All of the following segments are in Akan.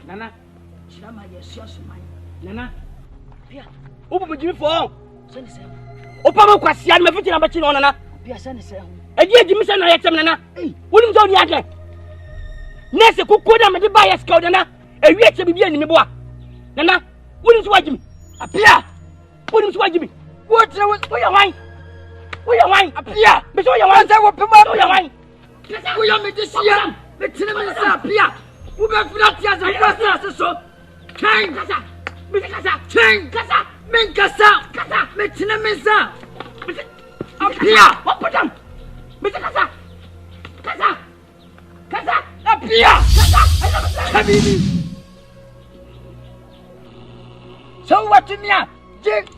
Nana, Nana, Pia, open Jimmy for Opa Quasian, my fifty number chin on Nana. Pia Sanisa, a dear Jimmy San, I had some Nana. Wouldn't go the other. Nessa could put them at the bias code, Nana, a reach to be in the bois. Nana, wouldn't swag me. A Pia, wouldn't swag me. What's your wine? We are wine, a Pia, but so your wine, I will promote your wine. We are made this year, the cinnamon Pia. Who got flat as a process so? Chain Casa, Mikasa, Chain Casa, Minkasa, Casa, Mitinamisa. Apia, what put them? Mr. Casa, Casa, Casa, Apia, Casa, so what in ya? Jig,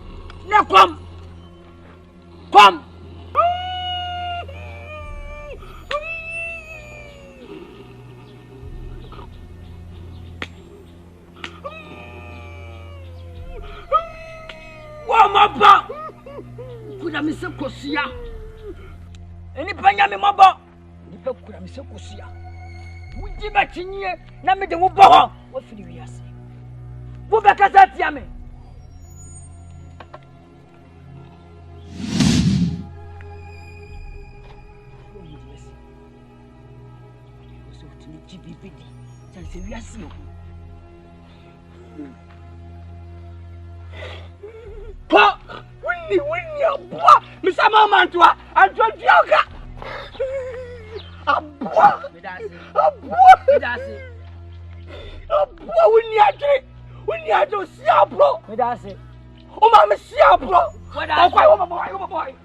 now come. Mama, could I miss a Cosia? Any Panyami Maba? The book could I miss a Cosia? We did back in here, Nami the Wubo. What for you say? What back as that yammy? So to GBP, since we are seeing. Pa, Winnie, boy, Miss Amamantua, and John Yoga. A boy, when you had to see a bro, oh, Mamma, see a bro. What I boy.